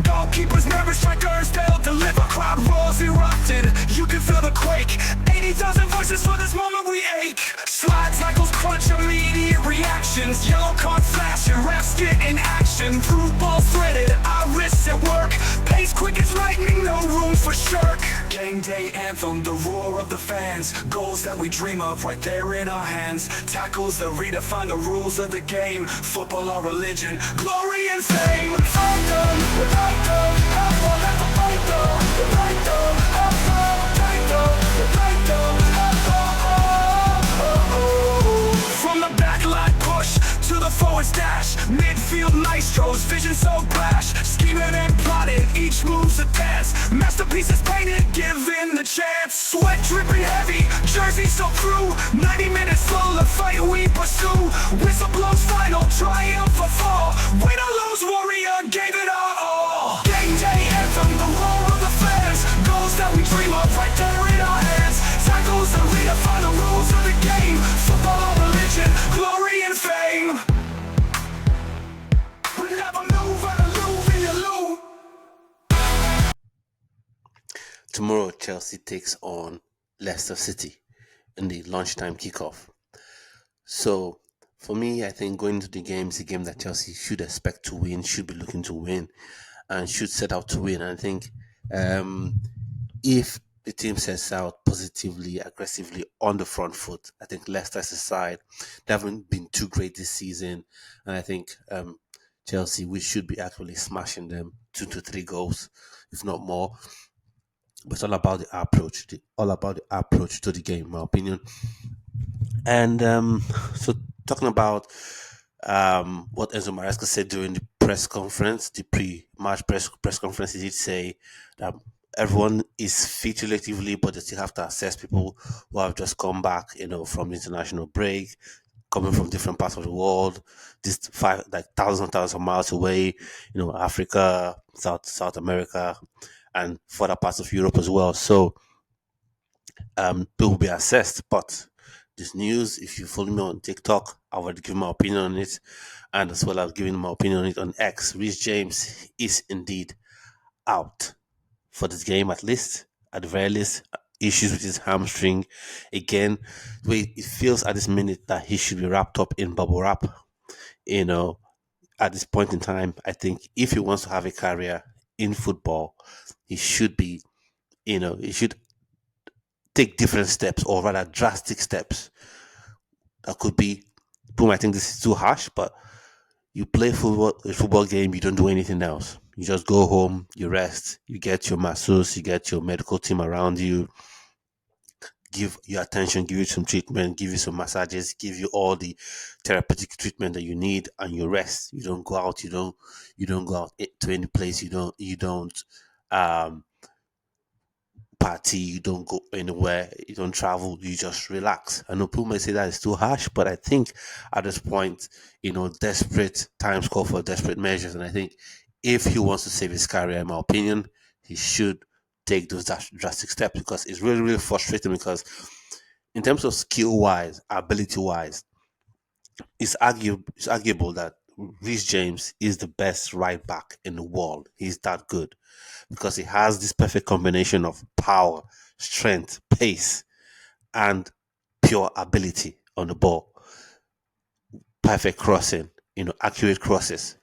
Goalkeepers, nervous strikers, they'll deliver. Crowd roars erupted, you can feel the quake. 80,000 voices for this moment we ache. Slide cycles crunch immediate reactions. Yellow card flash and refs get in action. Through ball threaded, our wrists at work. Pace quick as lightning, no room for shirk. Game day anthem, the roar of the fans. Goals that we dream of right there in our hands. Tackles that redefine the rules of the game. Football our religion, glory and fame. Without them, without them, how far left to fight them? Without them, how far, without them, without them, how far, From the back line push to the forward dash. Midfield maestros, vision so brash. Scheming and plotted, each move's a dance. Masterpieces painted, given the chance. Sweat dripping heavy, jersey so true. 90 minutes full of fight we pursue. Whistle blows final, triumph or fall. Win or lose, warrior gave it our all. Game day anthem, the roar of the fans. Goals that we dream of right there in our hands. Tackles that redefine the rules of the game. Football our religion, glory and fame. We never move and aloof in your loop. Tomorrow, Chelsea takes on Leicester City in the lunchtime kickoff. So, for me, I think going into the game is a game that Chelsea should expect to win, should be looking to win, and should set out to win. And I think if the team sets out positively, aggressively on the front foot, I think Leicester's side, they haven't been too great this season, and I think Chelsea, we should be actually smashing them 2 to 3 goals, if not more. But it's all about the approach, to the game, in my opinion. And so talking about what Enzo Maresca said during the press conference, the pre-match press conference, he did say that everyone is fit relatively, but they still have to assess people who have just come back, from the international break, coming from different parts of the world, thousands of miles away, Africa, South America, and further parts of Europe as well. So they will be assessed. But this news, if you follow me on TikTok, I've already given my opinion on it, and as well as giving my opinion on it on X. Reece James is indeed out for this game, at the very least. Issues with his hamstring. Again, the way it feels at this minute that he should be wrapped up in bubble wrap. At this point in time, I think if he wants to have a career in football, he should be, he should take different steps, or rather drastic steps. That could be, boom, I think this is too harsh, but you play a football game, you don't do anything else. You just go home, you rest, you get your masseuse, you get your medical team around you, give you attention, give you some treatment, give you some massages, give you all the therapeutic treatment that you need, and you rest. You don't go out, you don't go out to any place, you don't party, you don't go anywhere, you don't travel, you just relax. I know people may say that is too harsh, but I think at this point, desperate times call for desperate measures, and I think if he wants to save his career, in my opinion, he should take those drastic steps, because it's really, really frustrating. Because in terms of skill-wise, ability-wise, it's arguable that Reece James is the best right back in the world. He's that good because he has this perfect combination of power, strength, pace, and pure ability on the ball. Perfect crossing, accurate crosses,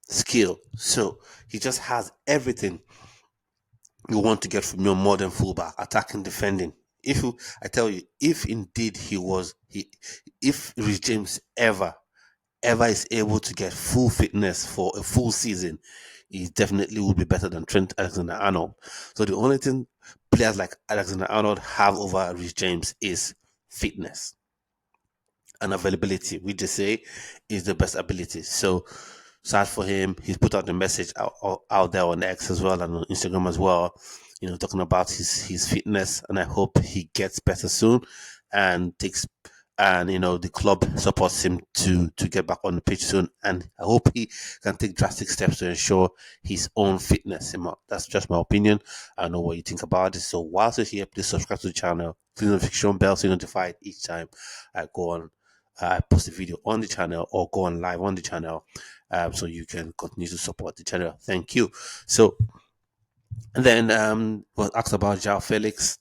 skill. So he just has everything you want to get from your modern fullback: attacking, defending. If indeed if Reece James ever is able to get full fitness for a full season, he definitely would be better than Trent Alexander-Arnold. So the only thing players like Alexander-Arnold have over Reece James is fitness and availability, which they say is the best ability. So sad for him. He's put out the message out there on X as well and on Instagram as well, talking about his fitness, and I hope he gets better soon and the club supports him to get back on the pitch soon, and I hope he can take drastic steps to ensure his own fitness. That's just my opinion. I don't know what you think about it. So whilst you're here, please subscribe to the channel, click the notification bell so you're notified each time I post a video on the channel or go on live on the channel. so you can continue to support the channel. Thank you. So, and then was asked about Jao Felix,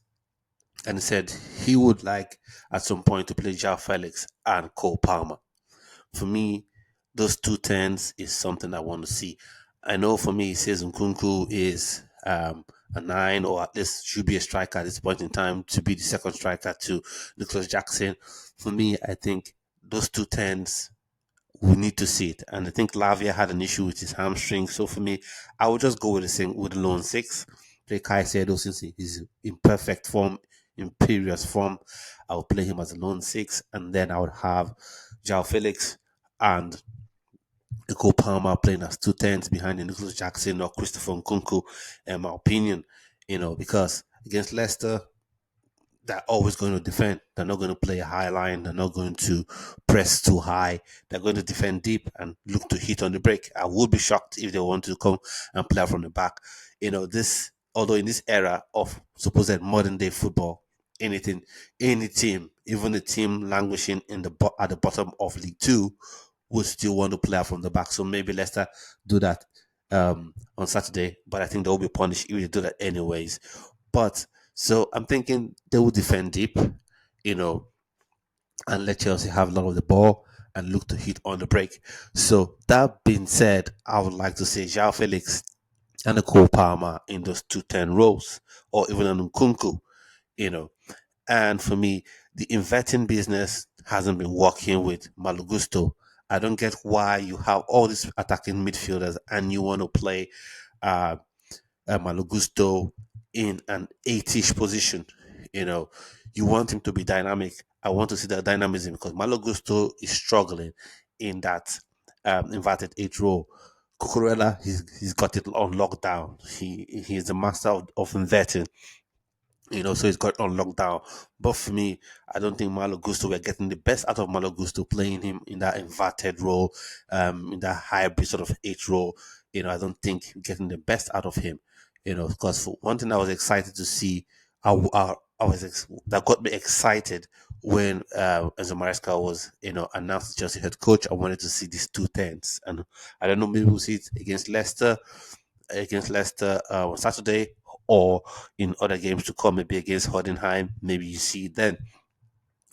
and he said he would like at some point to play Jao Felix and Cole Palmer. For me, those two tens is something I want to see. I know for me, he says Nkunku is a nine, or at least should be a striker at this point in time to be the second striker to Nicholas Jackson. For me, I think those two tens, we need to see it. And I think Lavia had an issue with his hamstring. So for me, I would just go with the lone six. Play Kai Sedo since he's in perfect form, imperious form. I would play him as a lone six, and then I would have Jao Felix and Nicole Palmer playing as two tens behind the Nicholas Jackson or Christopher Nkunku, in my opinion. Because against Leicester, they're always going to defend. They're not going to play a high line. They're not going to press too high. They're going to defend deep and look to hit on the break. I would be shocked if they want to come and play from the back. This, although in this era of supposed modern day football, any team, even a team languishing at the bottom of League Two, would still want to play out from the back. So maybe Leicester do that on Saturday, but I think they will be punished if they do that anyways. But so I'm thinking they will defend deep, you know, and let Chelsea have a lot of the ball and look to hit on the break. So that being said, I would like to say João Felix and a Cole Palmer in those 210 roles, or even an Nkunku, you know. And for me, the inverting business hasn't been working with Malagusto. I don't get why you have all these attacking midfielders and you want to play uh, Malagusto in an 80-ish position. You know, you want him to be dynamic. I want to see that dynamism because Malagusto is struggling in that inverted eight role. Cucurella, he's got it on lockdown. He's the master of inverting, so he's got on lockdown. But for me, I don't think Malo Gusto, we're getting the best out of Malo Gusto playing him in that inverted role, in that hybrid sort of eight role. I don't think we're getting the best out of him. Because for one thing I was excited to see, that got me excited when Enzo Maresca was, announced as Chelsea head coach. I wanted to see these two tens, and I don't know, maybe we'll see it against Leicester on Saturday, or in other games to come, maybe against Hodenheim. Maybe you see it then.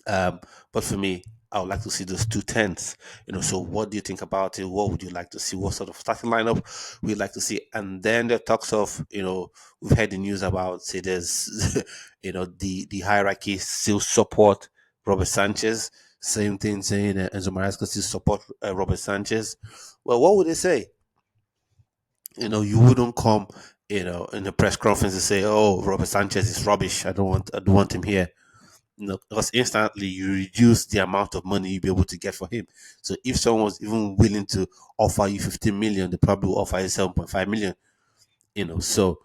But for me, I would like to see those two tens. So what do you think about it? What would you like to see? What sort of starting lineup we'd like to see? And then the talks of, we've heard the news about, say, there's, the hierarchy still support Robert Sanchez. Same thing saying Enzo Maresca still support Robert Sanchez. Well, what would they say? You wouldn't come, in a press conference and say, "Oh, Robert Sanchez is rubbish. I don't want him here." Because instantly you reduce the amount of money you'll be able to get for him. So if someone was even willing to offer you 15 million, they probably will offer you 7.5 million. So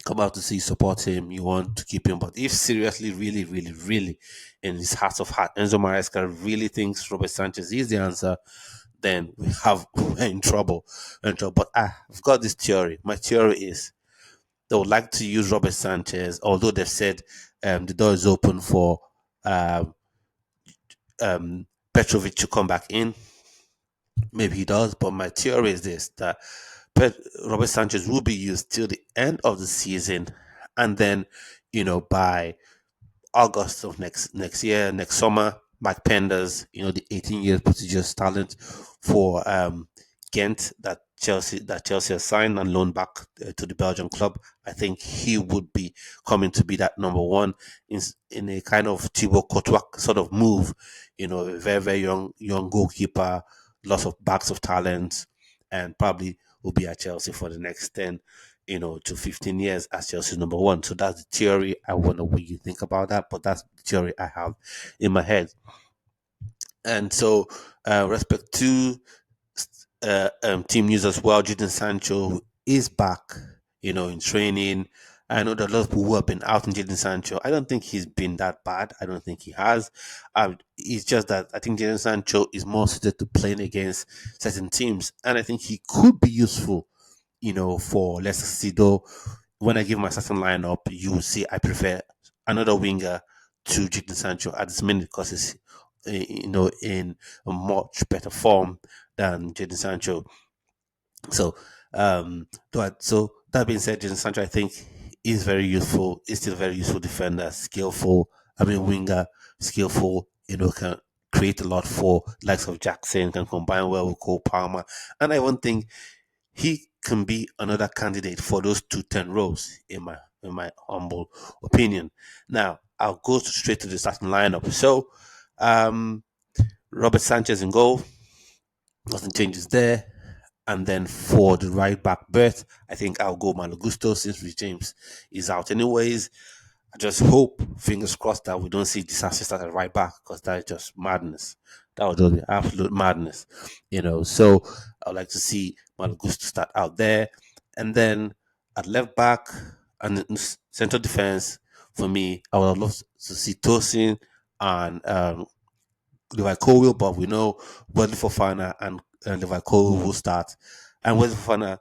come out to see support him. You want to keep him, but if seriously, really, really, really, in his heart of heart, Enzo Maresca really thinks Robert Sanchez is the answer, then we're in trouble. But I've got this theory. My theory is they would like to use Robert Sanchez, although they've said the door is open for um, Petrovic to come back in. Maybe he does, but my theory is this: that Robert Sanchez will be used till the end of the season, and then by August of next year, next summer, Mike Penders, the 18 years prestigious talent for Ghent that Chelsea has signed and loaned back to the Belgian club. I think he would be coming to be that number one in a kind of Thibaut Courtois sort of move. A very very young goalkeeper, lots of bags of talent, and probably will be at Chelsea for the next 10 to 15 years as Chelsea's number one. So that's the theory. I wonder what you think about that, but that's the theory I have in my head. And so, respect to team news as well, Jadon Sancho is back, in training. I know that a lot of people who have been out on Jadon Sancho. I don't think he's been that bad. I don't think he has. It's just that I think Jadon Sancho is more suited to playing against certain teams, and I think he could be useful for Leicester City. Though, when I give my starting lineup, you will see I prefer another winger to Jadon Sancho at this minute because he's, in a much better form than Jadon Sancho. So, so that being said, Jadon Sancho, I think, is very useful. Is still a very useful defender, skillful. I mean, winger, skillful. Can create a lot for likes of Jackson. Can combine well with Cole Palmer, and I even think he can be another candidate for those 210 roles in my humble opinion. Now, I'll go straight to the starting lineup. So, um, Robert Sanchez in goal. Nothing changes there. And then for the right back berth, I think I'll go Malagusto since Rich James is out anyways. I just hope, fingers crossed, that we don't see disaster start at right back because that is just madness. That would just be absolute madness. So I'd like to see Malagusto start out there. And then at left back and in central defense, for me, I would love to see Tosin and Levi Colwill, but we know Wesley Fofana and Levi Colwill will start. And Wesley Fofana,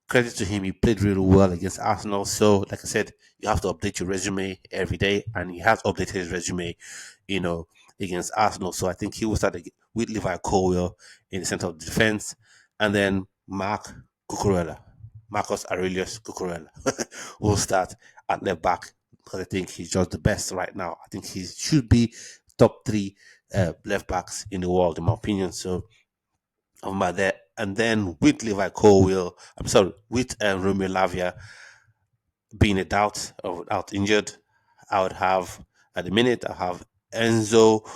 credit to him, he played really well against Arsenal. So, like I said, you have to update your resume every day, and he has updated his resume, you know, against Arsenal. So I think he will start with Levi Colwill in the center of defense, and then Cucurella, Marcus Aurelius Cucurella, will start at left back because I think he's just the best right now. I think he should be top three left backs in the world, in my opinion. So I'm about that. And then with Levi Colwill, I'm sorry, with Romeo Lavia being a doubt or out injured, I would have at the minute I have Enzo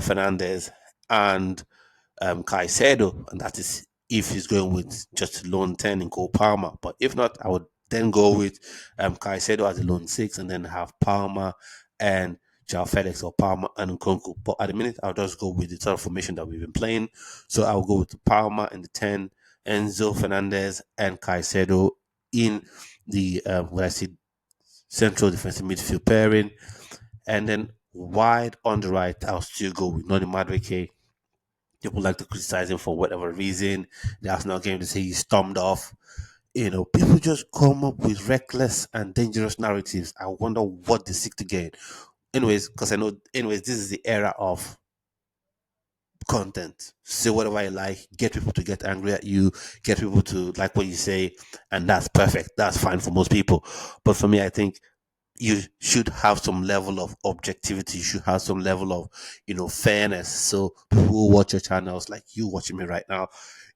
Fernandez and Caicedo, and that is if he's going with just lone 10 in Cole Palmer. But if not, I would then go with Caicedo as a lone 6 and then have Palmer and Joao Felix or Palmer and Nkunku. But at the minute, I'll just go with the sort of formation that we've been playing. So I'll go with Palmer in the 10, Enzo Fernandez and Caicedo in the, what I see, central defensive midfield pairing. And then wide on the right, I'll still go with Noni Madueke. People like to criticize him for whatever reason. The Arsenal game, they say he stormed off. People just come up with reckless and dangerous narratives. I wonder what they seek to gain. Anyways, because I know, anyways, this is the era of content. Say whatever you like, get people to get angry at you, get people to like what you say, and that's perfect. That's fine for most people. But for me, I think you should have some level of objectivity. You should have some level of, fairness. So people who watch your channels, like you watching me right now,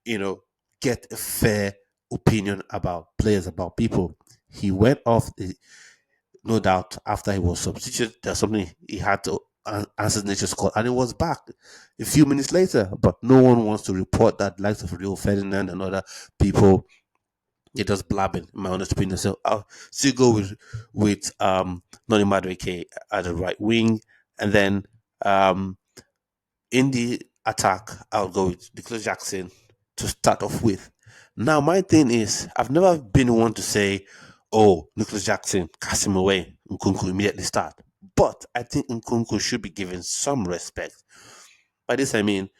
you know, get a fair opinion about players, about people. He went off, no doubt, after he was substituted. There's something he had to answer nature's call, and it was back a few minutes later. But no one wants to report that, likes of Rio Ferdinand and other people, they're just blabbing, in my honest opinion. So I'll still go with Noni Madueke at the right wing, and then in the attack, I'll go with Nicholas Jackson to start off with. Now, my thing is, I've never been one to say, "Oh, Nicholas Jackson, cast him away, Nkunku immediately start." But I think Nkunku should be given some respect. By this, I mean,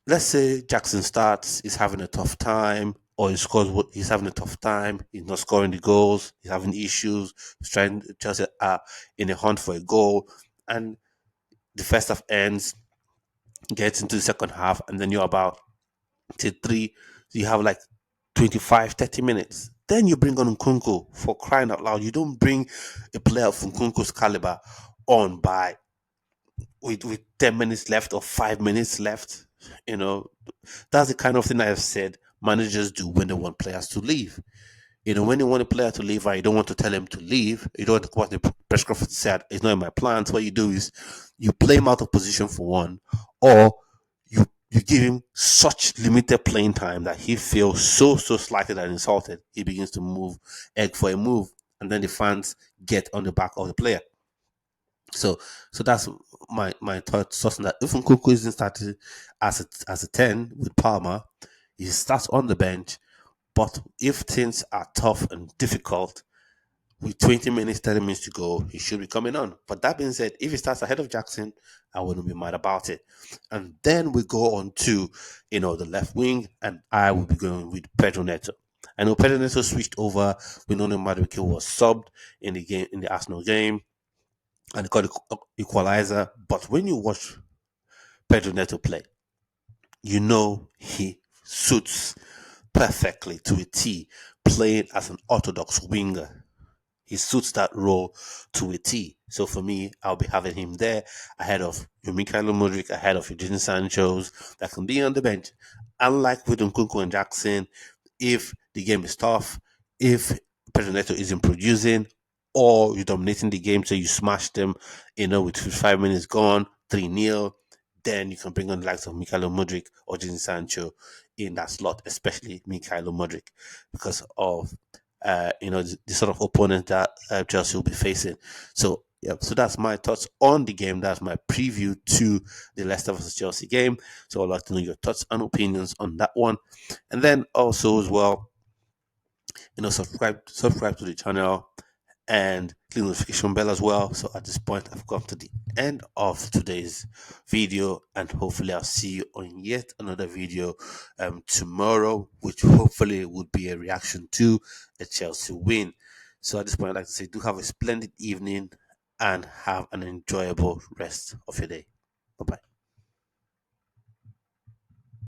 let's say Jackson starts, he's having a tough time, or he's having a tough time, he's not scoring the goals, he's having issues, he's trying just in a hunt for a goal, and the first half ends, gets into the second half, and then you're about till three, you have like 25, 30 minutes. Then you bring on Nkunku for crying out loud. You don't bring a player of Nkunku's caliber on by with 10 minutes left or 5 minutes left. You know, that's the kind of thing I've said managers do when they want players to leave. When you want a player to leave, and you don't want to tell him to leave, you don't want to what the press conference said, it's not in my plans. What you do is you play him out of position for one, or you give him such limited playing time that he feels so slighted and insulted, he begins to move egg for a move, and then the fans get on the back of the player. So that's my thoughts on that. If Nkunku isn't started as a 10 with Palmer, he starts on the bench. But if things are tough and difficult, with 20 minutes, 30 minutes to go, he should be coming on. But that being said, if he starts ahead of Jackson, I wouldn't be mad about it. And then we go on to, the left wing, and I will be going with Pedro Neto. I know Pedro Neto switched over. We know Madueke was subbed in the game, in the Arsenal game, and he got the equalizer. But when you watch Pedro Neto play, you know he suits perfectly to a T, playing as an orthodox winger. He suits that role to a T. So for me, I'll be having him there ahead of Mikhailo Modric, ahead of Eugene Sancho's that can be on the bench. Unlike with Nkunku and Jackson, if the game is tough, if Pedro Neto isn't producing, or you're dominating the game, so you smash them, with 55 minutes gone, 3-0, then you can bring on the likes of Mikhailo Modric or Jadon Sancho in that slot, especially Mikhailo Modric, because of the sort of opponent that Chelsea will be facing. So yeah, so that's my thoughts on the game. That's my preview to the Leicester versus Chelsea game. So I'd like to know your thoughts and opinions on that one, and then also as well, subscribe to the channel and click the notification bell as well. So at this point, I've come to the end of today's video, and hopefully, I'll see you on yet another video tomorrow, which hopefully would be a reaction to a Chelsea win. So at this point, I'd like to say, do have a splendid evening and have an enjoyable rest of your day. Bye bye.